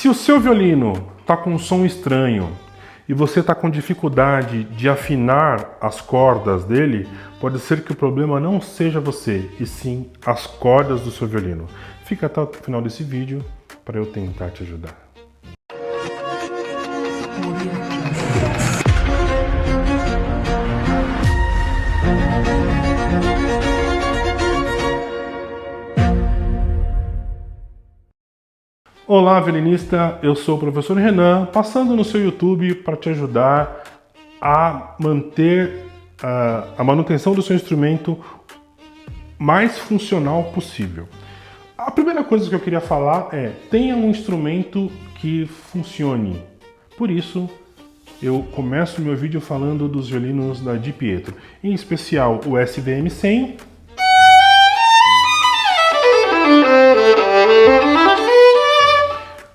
Se o seu violino está com um som estranho e você está com dificuldade de afinar as cordas dele, pode ser que o problema não seja você, e sim as cordas do seu violino. Fica até o final desse vídeo para eu tentar te ajudar. Olá, violinista, eu sou o professor Renan, passando no seu YouTube para te ajudar a manter a manutenção do seu instrumento mais funcional possível. A primeira coisa que eu queria falar é: tenha um instrumento que funcione. Por isso, eu começo meu vídeo falando dos violinos da Di Pietro, em especial o SVM-100,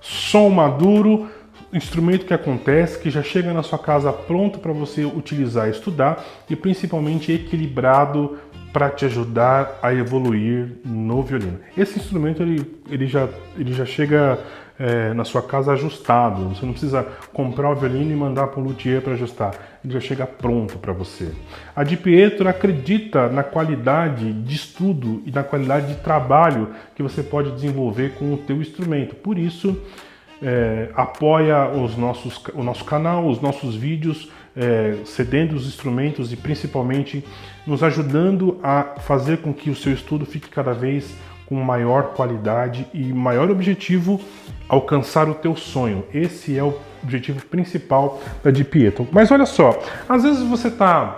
som maduro, instrumento que acontece, que já chega na sua casa pronto para você utilizar e estudar, e principalmente equilibrado para te ajudar a evoluir no violino. Esse instrumento ele já chega na sua casa ajustado, você não precisa comprar o violino e mandar para o luthier para ajustar, ele já chega pronto para você. A Di Pietro acredita na qualidade de estudo e na qualidade de trabalho que você pode desenvolver com o teu instrumento, por isso apoia o nosso canal, os nossos vídeos, cedendo os instrumentos e principalmente nos ajudando a fazer com que o seu estudo fique cada vez com maior qualidade e maior objetivo, alcançar o teu sonho. Esse é o objetivo principal da Di Pietro. Mas olha só, às vezes você está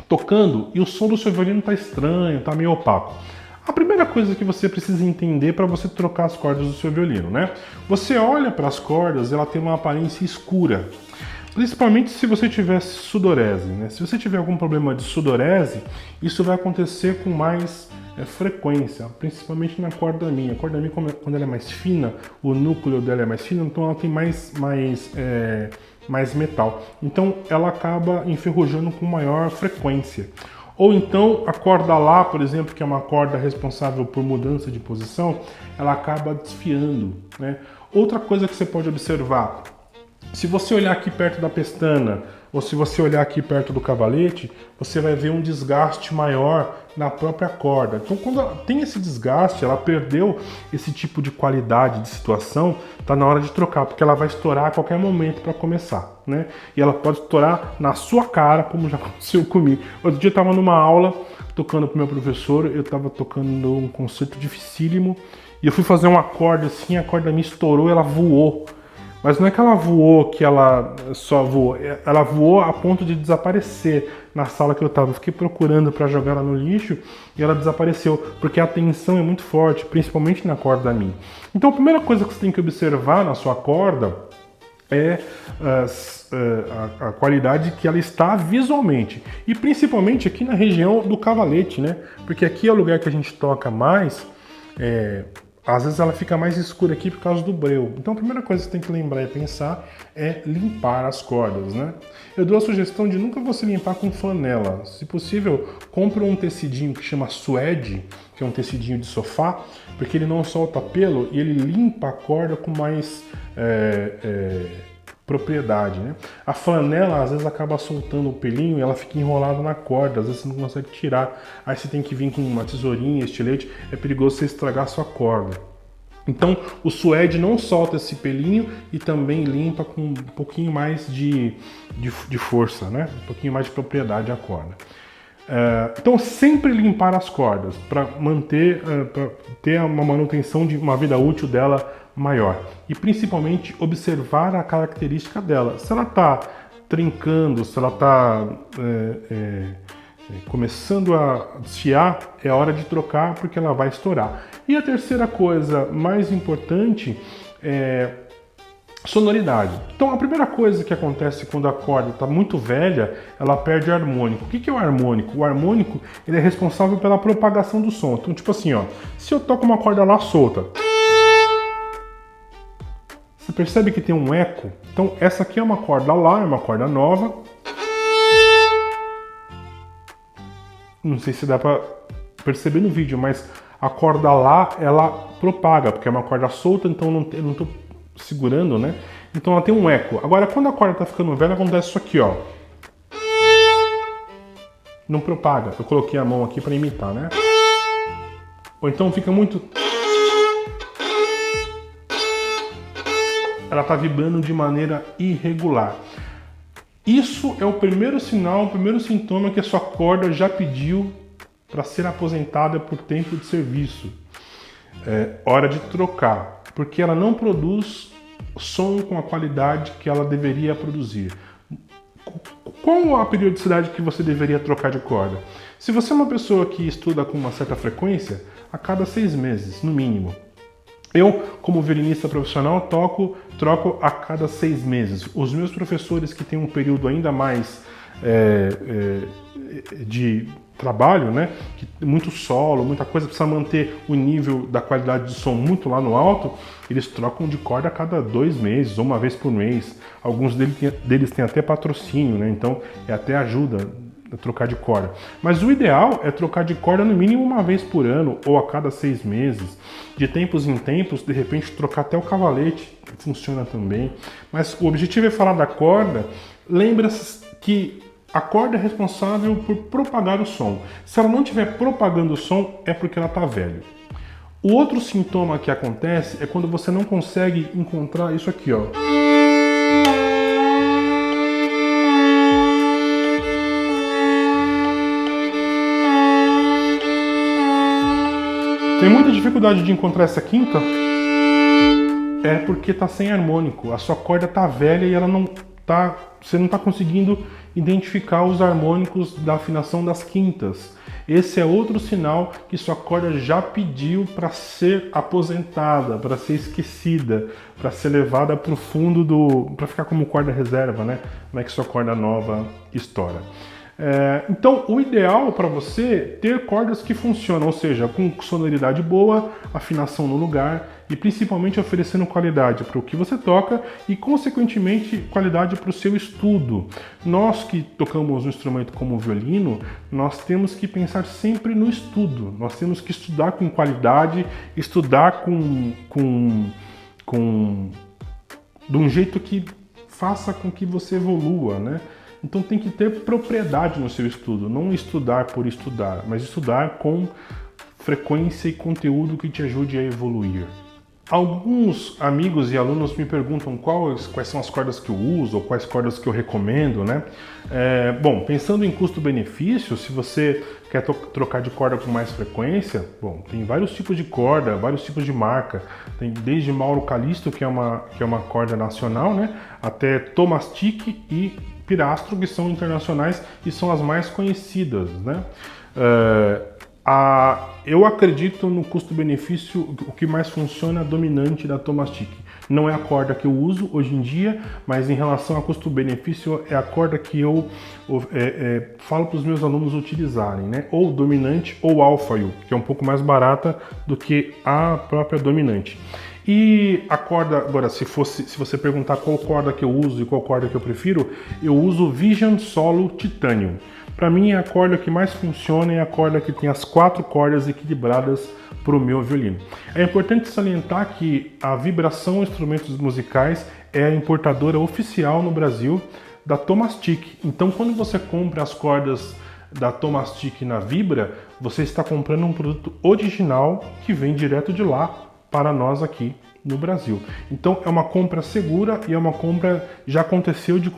tocando e o som do seu violino está estranho, está meio opaco. A primeira coisa que você precisa entender para você trocar as cordas do seu violino, né? Você olha para as cordas, ela tem uma aparência escura. Principalmente se você tiver sudorese, né? Se você tiver algum problema de sudorese, isso vai acontecer com mais frequência, principalmente na corda Mi. A corda Mi, quando ela é mais fina, o núcleo dela é mais fino, então ela tem mais metal. Então ela acaba enferrujando com maior frequência. Ou então a corda Lá, por exemplo, que é uma corda responsável por mudança de posição, ela acaba desfiando, né? Outra coisa que você pode observar: se você olhar aqui perto da pestana ou se você olhar aqui perto do cavalete, você vai ver um desgaste maior na própria corda. Então, quando ela tem esse desgaste, ela perdeu esse tipo de qualidade de situação, tá na hora de trocar, porque ela vai estourar a qualquer momento para começar, né? E ela pode estourar na sua cara, como já aconteceu comigo. Outro dia eu estava numa aula, tocando para o meu professor, eu estava tocando um concerto dificílimo, e eu fui fazer um acorde assim, a corda me estourou, ela voou. Mas não é que ela voou, que ela só voou, ela voou a ponto de desaparecer na sala que eu estava. Eu fiquei procurando para jogar ela no lixo e ela desapareceu, porque a tensão é muito forte, principalmente na corda Mi. Então a primeira coisa que você tem que observar na sua corda é a qualidade que ela está visualmente, e principalmente aqui na região do cavalete, né? Porque aqui é o lugar que a gente toca mais. Às vezes ela fica mais escura aqui por causa do breu. Então a primeira coisa que você tem que lembrar e pensar é limpar as cordas, né? Eu dou a sugestão de nunca você limpar com flanela. Se possível, compre um tecidinho que chama suede, que é um tecidinho de sofá, porque ele não solta pelo e ele limpa a corda com mais propriedade, né? A flanela às vezes acaba soltando o pelinho e ela fica enrolada na corda, às vezes você não consegue tirar, aí você tem que vir com uma tesourinha, estilete, é perigoso você estragar a sua corda. Então o suede não solta esse pelinho e também limpa com um pouquinho mais de força, né? Um pouquinho mais de propriedade a corda. Então sempre limpar as cordas para manter, para ter uma manutenção de uma vida útil dela maior, e principalmente observar a característica dela. Se ela está trincando, se ela está começando a desfiar, é hora de trocar, porque ela vai estourar. E a terceira coisa mais importante é sonoridade. Então a primeira coisa que acontece quando a corda está muito velha, ela perde o harmônico. O que é o harmônico? O harmônico, ele é responsável pela propagação do som. Então tipo assim, ó, se eu toco uma corda Lá solta, você percebe que tem um eco? Então essa aqui é uma corda Lá, é uma corda nova. Não sei se dá para perceber no vídeo, mas a corda Lá, ela propaga, porque é uma corda solta, então eu não estou segurando, né? Então ela tem um eco. Agora, quando a corda tá ficando velha, acontece isso aqui, ó. Não propaga. Eu coloquei a mão aqui para imitar, né? Ou então fica muito... Ela tá vibrando de maneira irregular. Isso é o primeiro sinal, o primeiro sintoma que a sua corda já pediu para ser aposentada por tempo de serviço. É hora de trocar, porque ela não produz som com a qualidade que ela deveria produzir. Qual a periodicidade que você deveria trocar de corda? Se você é uma pessoa que estuda com uma certa frequência, a cada 6 meses, no mínimo. Eu, como violinista profissional, troco a cada 6 meses. Os meus professores que têm um período ainda mais de trabalho, né? Muito solo, muita coisa, precisa manter o nível da qualidade de som muito lá no alto, eles trocam de corda a cada 2 meses, ou uma vez por mês. Alguns deles têm até patrocínio, né? Então até ajuda a trocar de corda. Mas o ideal é trocar de corda no mínimo uma vez por ano, ou a cada 6 meses. De tempos em tempos, de repente trocar até o cavalete, funciona também. Mas o objetivo é falar da corda. Lembra-se que a corda é responsável por propagar o som. Se ela não estiver propagando o som, é porque ela está velha. O outro sintoma que acontece é quando você não consegue encontrar isso aqui, ó. Tem muita dificuldade de encontrar essa quinta, é porque está sem harmônico. A sua corda está velha e ela não tá, você não está conseguindo identificar os harmônicos da afinação das quintas. Esse é outro sinal que sua corda já pediu para ser aposentada, para ser esquecida, para ser levada para o fundo para ficar como corda reserva, né? Não é que sua corda nova estoura. Então, o ideal para você é ter cordas que funcionam, ou seja, com sonoridade boa, afinação no lugar e principalmente oferecendo qualidade para o que você toca e, consequentemente, qualidade para o seu estudo. Nós que tocamos um instrumento como o violino, nós temos que pensar sempre no estudo. Nós temos que estudar com qualidade, estudar de um jeito que faça com que você evolua, né? Então tem que ter propriedade no seu estudo, não estudar por estudar, mas estudar com frequência e conteúdo que te ajude a evoluir. Alguns amigos e alunos me perguntam quais são as cordas que eu uso ou quais cordas que eu recomendo, né? Bom, pensando em custo-benefício, se você quer trocar de corda com mais frequência, bom, tem vários tipos de corda, vários tipos de marca. Tem desde Mauro Calisto, que é uma corda nacional, né? Até Tomastic e Pirastro, que são internacionais e são as mais conhecidas, né? Eu acredito no custo-benefício, o que mais funciona dominante da Tomastic. Não é a corda que eu uso hoje em dia, mas em relação a custo-benefício é a corda que eu falo para os meus alunos utilizarem, né? Ou dominante ou Alphaio, que é um pouco mais barata do que a própria dominante. E a corda, agora, se você perguntar qual corda que eu uso e qual corda que eu prefiro, eu uso Vision Solo Titanium. Para mim, a corda que mais funciona é a corda que tem as 4 cordas equilibradas para o meu violino. É importante salientar que a Vibração Instrumentos Musicais é a importadora oficial no Brasil da Tomastic. Então, quando você compra as cordas da Tomastic na Vibra, você está comprando um produto original que vem direto de lá para nós aqui no Brasil. Então é uma compra segura e é uma compra, já aconteceu de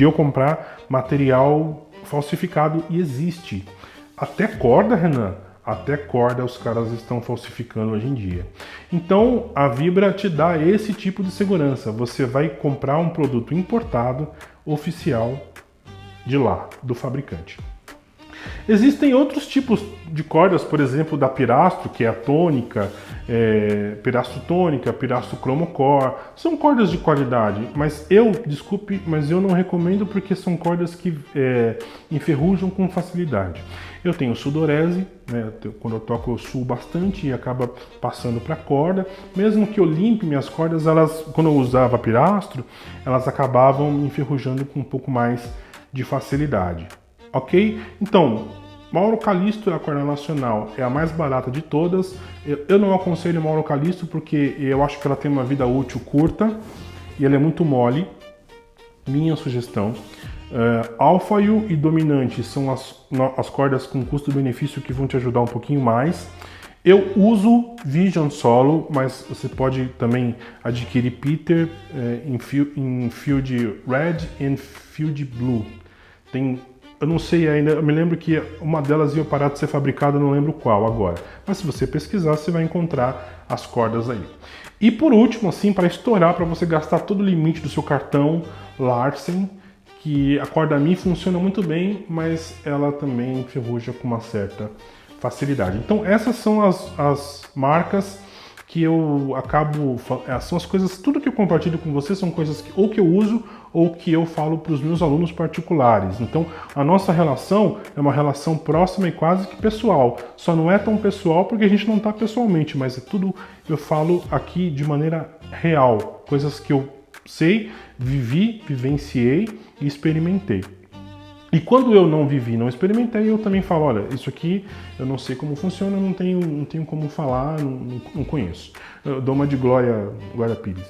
eu comprar material falsificado e existe. Até corda, Renan, até corda os caras estão falsificando hoje em dia. Então a Vibra te dá esse tipo de segurança. Você vai comprar um produto importado, oficial, de lá, do fabricante. Existem outros tipos de cordas, por exemplo, da Pirastro, que é a tônica, Pirastro tônica, Pirastro cromocore. São cordas de qualidade, mas desculpe, mas eu não recomendo porque são cordas que enferrujam com facilidade. Eu tenho sudorese, né? Quando eu toco eu suo bastante e acaba passando para a corda. Mesmo que eu limpe minhas cordas, quando eu usava Pirastro, elas acabavam enferrujando com um pouco mais de facilidade. Ok? Então, Mauro Calisto é a corda nacional, é a mais barata de todas. Eu não aconselho Mauro Calisto porque eu acho que ela tem uma vida útil curta e ela é muito mole. Minha sugestão. Alfaio e Dominante são as cordas com custo-benefício que vão te ajudar um pouquinho mais. Eu uso Vision Solo, mas você pode também adquirir Peter em Field Red e Field Blue. Eu não sei ainda, eu me lembro que uma delas ia parar de ser fabricada, não lembro qual agora. Mas se você pesquisar, você vai encontrar as cordas aí. E por último, assim, para estourar, para você gastar todo o limite do seu cartão Larsen, que a corda Mi funciona muito bem, mas ela também enferruja com uma certa facilidade. Então essas são as marcas que eu acabo, são as coisas, tudo que eu compartilho com você são coisas que ou que eu uso ou que eu falo para os meus alunos particulares. Então a nossa relação é uma relação próxima e quase que pessoal. Só não é tão pessoal porque a gente não está pessoalmente, mas é tudo eu falo aqui de maneira real, coisas que eu sei, vivenciei e experimentei. E quando eu não vivi, não experimentei, eu também falo, olha, isso aqui eu não sei como funciona, não tenho como falar, não conheço. Eu dou uma de Glória Pires.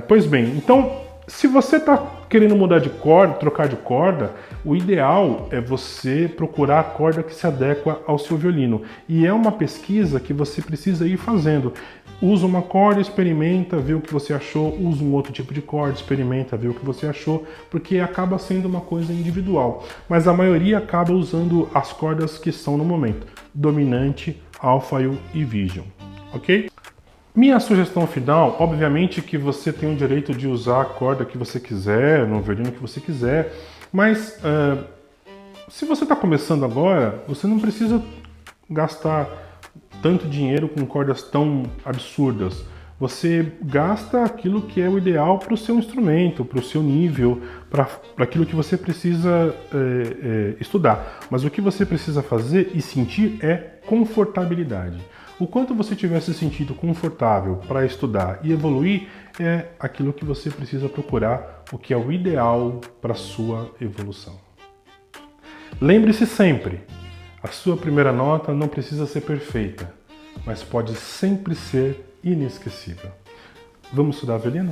Pois bem, então, se você está querendo mudar de corda, trocar de corda, o ideal é você procurar a corda que se adequa ao seu violino. E é uma pesquisa que você precisa ir fazendo. Usa uma corda, experimenta, vê o que você achou, usa um outro tipo de corda, experimenta, vê o que você achou, porque acaba sendo uma coisa individual. Mas a maioria acaba usando as cordas que estão no momento, Dominante, Alfaio e Vision, ok? Minha sugestão final, obviamente que você tem o direito de usar a corda que você quiser, no violino que você quiser, mas se você está começando agora, você não precisa gastar tanto dinheiro com cordas tão absurdas. Você gasta aquilo que é o ideal para o seu instrumento, para o seu nível, para aquilo que você precisa estudar. Mas o que você precisa fazer e sentir é confortabilidade. O quanto você tiver se sentido confortável para estudar e evoluir é aquilo que você precisa procurar, o que é o ideal para a sua evolução. Lembre-se sempre, a sua primeira nota não precisa ser perfeita, mas pode sempre ser inesquecível. Vamos estudar violino?